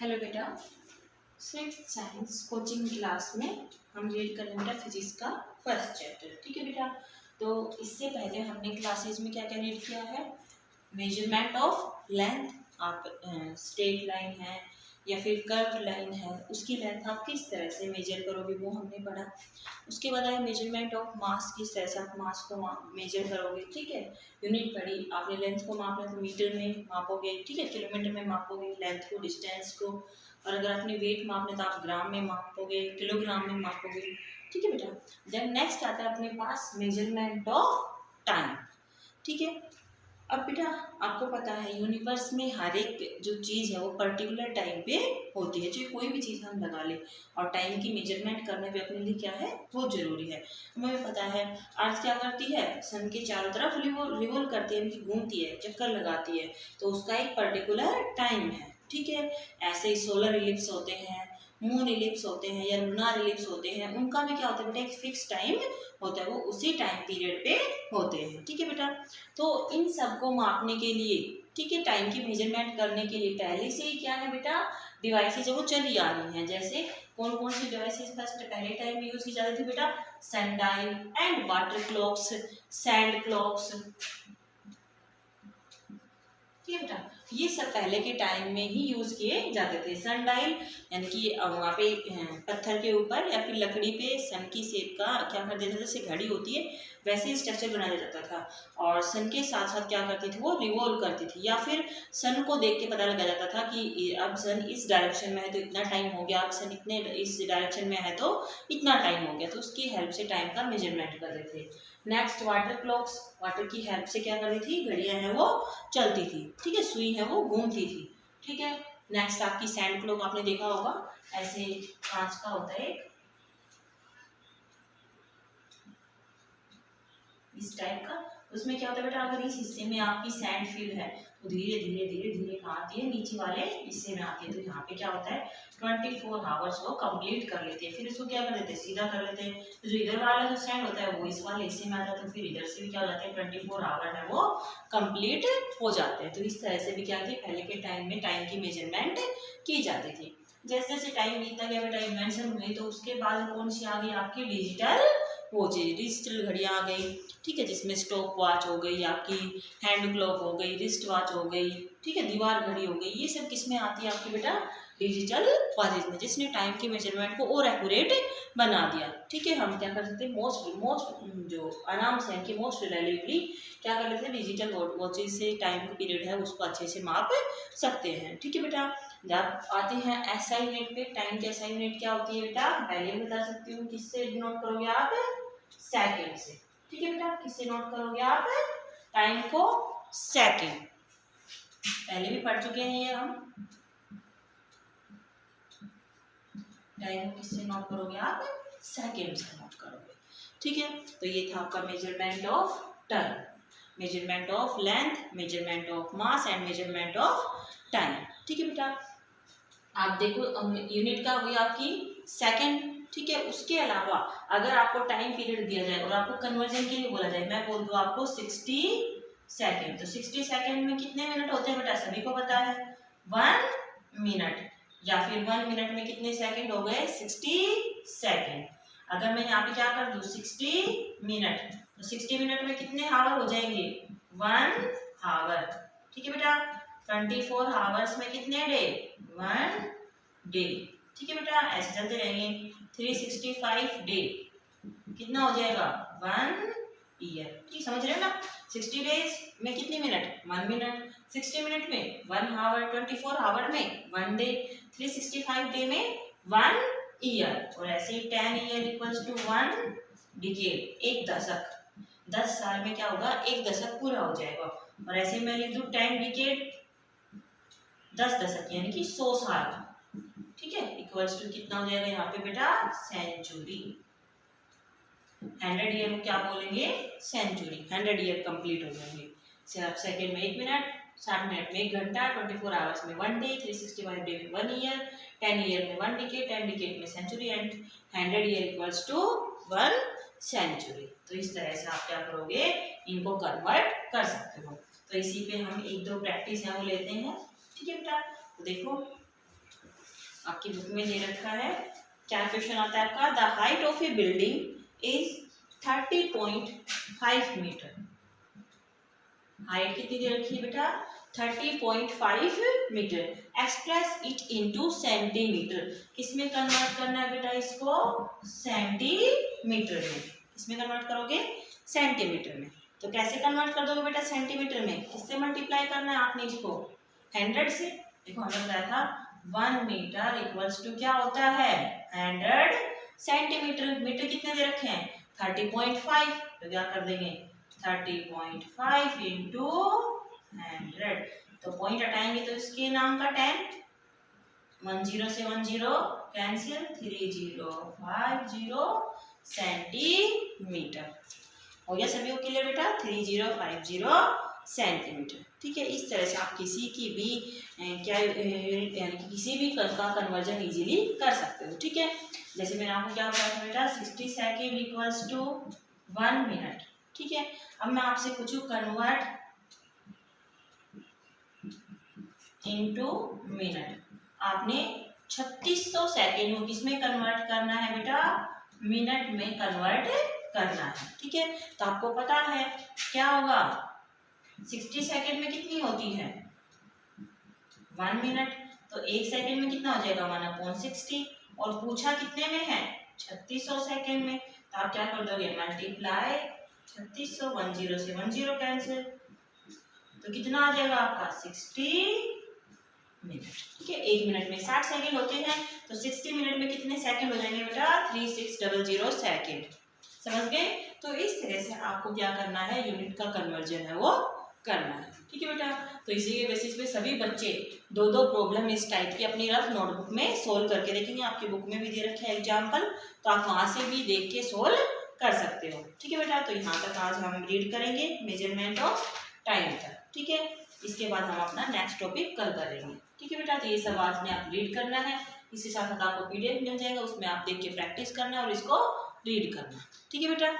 Hello बेटा, sixth science coaching class में हम रीड कर रहे हैं बेटा फिजिक्स का फर्स्ट चैप्टर। ठीक है बेटा, तो इससे पहले हमने क्लासेज में क्या क्या रीड किया है। मेजरमेंट ऑफ लेंथ, आप स्ट्रेट लाइन है या फिर कर्व लाइन है, उसकी लेंथ आप किस तरह से मेजर करोगे वो हमने पढ़ा। उसके बाद आया मेजरमेंट ऑफ मास, किस तरह से आप मास को मेजर करोगे। ठीक है, यूनिट पढ़ी आपने, लेंथ को मापना तो मीटर में मापोगे, ठीक है, किलोमीटर में मापोगे लेंथ को, डिस्टेंस को, और अगर आपने वेट मापने तो आप ग्राम में मापोगे, किलोग्राम में मापोगे। ठीक है बेटा, देन नेक्स्ट आता है अपने पास मेजरमेंट ऑफ टाइम। ठीक है, अब बेटा आपको पता है यूनिवर्स में हर एक जो चीज़ है वो पर्टिकुलर टाइम पे होती है, चाहे कोई भी चीज़ हम लगा ले, और टाइम की मेजरमेंट करने पे अपने लिए क्या है बहुत ज़रूरी है। हमें पता है अर्थ क्या करती है, सन के चारों तरफ रिवॉल्व करती है, घूमती है, चक्कर लगाती है, तो उसका एक पर्टिकुलर टाइम है। ठीक है, ऐसे ही सोलर इलिप्स होते हैं, मून इलिप्स होते हैं या लूनार इलिप्स होते हैं, उनका भी क्या होता है बेटा एक फिक्स टाइम होता है, वो उसी टाइम पीरियड पे होते हैं। ठीक है बेटा, तो इन सब को मापने के लिए, ठीक है, टाइम की मेजरमेंट करने के लिए पहले से ही क्या है बेटा डिवाइसेज वो चली आ रही हैं। जैसे कौन कौन सी डिवाइसेज फर्स्ट पहले टाइम में यूज की जाती थी बेटा, sundial and water clocks, sand clocks. ठीक है बेटा, ये सब पहले के टाइम में ही यूज किए जाते थे। सनडायल यानी कि वहाँ पे पत्थर के ऊपर या फिर लकड़ी पे सन की शेप का क्या कर देते थे, जैसे घड़ी होती है वैसे स्ट्रक्चर बनाया जाता था, और सन के साथ साथ क्या करती थी वो रिवॉल्व करती थी, या फिर सन को देख के पता लगा जाता था कि अब सन इस डायरेक्शन में है तो इतना टाइम हो गया, अब सन इतने इस डायरेक्शन में है तो इतना टाइम हो गया, तो उसकी हेल्प से टाइम का मेजरमेंट करते थे। नेक्स्ट वाटर क्लॉक्स, वाटर की हेल्प से क्या करती थी, घड़ियां हैं वो चलती थी। ठीक है, सुई है वो घूमती थी। ठीक है, नेक्स्ट आपकी सैंड क्लॉक आपने देखा होगा, ऐसे कांच का होता है इस टाइप का, उसमें क्या होता है बेटा अगर इस हिस्से में आपकी सैंड फील्ड है तो धीरे धीरे धीरे धीरे कहाँ आती है, नीचे वाले हिस्से में आती है, तो यहाँ पे क्या होता है 24 आवर्स वो कंप्लीट कर लेते हैं, फिर इसको क्या कर देते हैं सीधा कर लेते हैं, तो जो इधर वाला जो सैंड होता है वो इस वाले हिस्से में आता है, तो फिर इधर से भी क्या हो जाता है 24 आवर है वो कंप्लीट हो जाते हैं। तो इस तरह से भी क्या थी पहले के टाइम में टाइम की मेजरमेंट की जाती थी। जैसे जैसे टाइम बीतता गया बेटा इन्वेंशन हुई, तो उसके बाद कौन सी आ गई आपकी डिजिटल वॉच, डिजिटल घड़ियां आ गई। ठीक है, जिसमें स्टॉप वॉच हो गई, आपकी हैंड क्लॉक हो गई, रिस्ट वॉच हो गई, ठीक है, दीवार घड़ी हो गई, ये सब किसमें आती है आपकी बेटा डिजिटल वॉचेज में, जिसने टाइम की मेजरमेंट को और एक्यूरेट बना दिया। ठीक है, हम क्या कर सकते हैं मोस्ट जो आराम से इनकी मोस्ट रिलायबली क्या कर लेते हैं डिजिटल वॉचेज से टाइम का पीरियड है उसको अच्छे से माप सकते हैं। ठीक है बेटा, जब आते हैं एसआई यूनिट पे, टाइम की एसआई यूनिट क्या होती है बेटा पहले बता सकती हूँ, किससे नोट करोगे आप, सेकेंड से। ठीक है बेटा, किससे नोट करोगे आप टाइम को, सेकेंड, पहले भी पढ़ चुके हैं ये हम, टाइम को किससे नोट करोगे आप, सेकेंड से नोट करोगे। ठीक है, तो ये था आपका measurement of time, measurement of length, measurement of mass and measurement of time. ठीक है बेटा, आप देखो यूनिट का हुई आपकी सेकेंड। ठीक है, उसके अलावा अगर आपको टाइम पीरियड दिया जाए और आपको कन्वर्जन के लिए बोला जाए, मैं बोल दूँ आपको 60 सेकेंड, तो 60 सेकेंड में कितने मिनट होते हैं बेटा सभी को पता है 1 मिनट, या फिर 1 मिनट में कितने सेकेंड हो गए 60 सेकेंड। अगर मैं यहाँ पे क्या कर दूँ 60 मिनट, तो 60 मिनट में कितने आवर हो जाएंगे 1 आवर। ठीक है बेटा, 24 आवर्स में कितने डे 1 डे। ठीक है बेटा, ऐसे चलते रहेंगे 365 डे कितना हो जाएगा 1 ईयर। ठीक समझ रहे हो ना, 60 डेज में कितने मिनट 1 मिनट, 60 मिनट में 1 आवर, 24 आवर में 1 डे, 365 डे में 1 ईयर, और ऐसे ही 10 ईयर इक्वल्स टू 1 डिकेड, एक दशक, 10 साल में क्या होगा एक दशक पूरा हो जाएगा, और ऐसे मैं लिख दूँ 10 डिकेड 10 दशक यानी कि 100 साल। ठीक है, इक्वल्स टू कितना हो जाएगा यहाँ पे बेटा सेंचुरी, 100 ईयर को क्या बोलेंगे सेंचुरी, 100 ईयर कंप्लीट हो जाएंगे। सेकंड में 1 मिनट, 60 मिनट में 1 घंटा, 24 आवर्स में 1 डे, 365 डे में 1 ईयर, 10 ईयर में 1 डिकेड, 10 डिकेड में century, and 100 year equals to 1 century. तो इस तरह से आप क्या करोगे इनको कन्वर्ट कर सकते हो। तो इसी पे हम एक दो प्रैक्टिस है वो लेते हैं। ठीक है बेटा, तो देखो आपकी बुक में दे रखा है, क्या क्वेश्चन आता है आपका, the height of a building is 30.5 meter. Height कितनी दे रखी है बेटा, 30.5 meter. Express it into centimeter, किसमें कन्वर्ट करना है बेटा इसको, सेंटीमीटर में। किसमें कन्वर्ट करोगे, सेंटीमीटर में। तो कैसे कन्वर्ट कर दोगे बेटा सेंटीमीटर में, किससे मल्टीप्लाई करना है आपने इसको, 100 से। देखो हमने बताया था 1 मीटर इक्वल्स टू क्या होता है, 100 सेंटीमीटर। मीटर कितने दे रखे हैं, 30.5, तो क्या कर देंगे 30.5 इंटू 100। तो पॉइंट हटाएंगे तो इसके नाम का 10, 10 से 10 कैंसिल, 3050 सेंटीमीटर। हो गया सभी को क्लियर बेटा, 3050 सेंटीमीटर। ठीक है, इस तरह से आप किसी की भी क्या यानी कि किसी भी का कन्वर्जन इजीली कर सकते हो। ठीक है, जैसे मैंने आपको क्या बताया था बेटा, 60 सेकेंड इक्वल्स टू 1 मिनट। ठीक है, अब मैं आपसे पूछूं कन्वर्ट इनटू मिनट। आपने 3600 सेकेंड को किसमें कन्वर्ट करना है बेटा, मिनट में कन्वर्ट करना है। ठीक है, तो आपको पता है क्या होगा, 60 सेकेंड में कितनी होती है 1 मिनट, तो 1 सेकेंड में कितना हो जाएगा 1/60, और पूछा कितने में है 3600 सेकेंड में। तो आप क्या कर दोगे, मल्टीप्लाई 3600, 10 से 10 कैंसिल, तो कितना आ जाएगा आपका 60 मिनट। ठीक है, 1 मिनट में 60 सेकेंड होते हैं, तो 60 मिनट में कितने सेकेंड हो जाएंगे बेटा, 3600 सेकेंड। समझ गए। तो इस तरह से आपको क्या करना है, यूनिट का कन्वर्जन है वो करना है। ठीक है बेटा, तो इसी के बेसिस पे सभी बच्चे 2-2 प्रॉब्लम इस टाइप की अपनी रफ नोटबुक में सोल्व करके देखेंगे। आपकी बुक में भी दे रखे हैं एग्जाम्पल, तो आप वहां से भी देख के सोल्व कर सकते हो। ठीक है बेटा, तो यहाँ तक आज हम रीड करेंगे मेजरमेंट ऑफ टाइम तक। ठीक है, इसके बाद हम अपना नेक्स्ट टॉपिक कल करेंगे। ठीक है बेटा, तो ये सब आज में आप रीड करना है, इसके साथ साथ आपको PDF मिल जाएगा, उसमें आप देख के प्रैक्टिस करना और इसको रीड करना। ठीक है बेटा।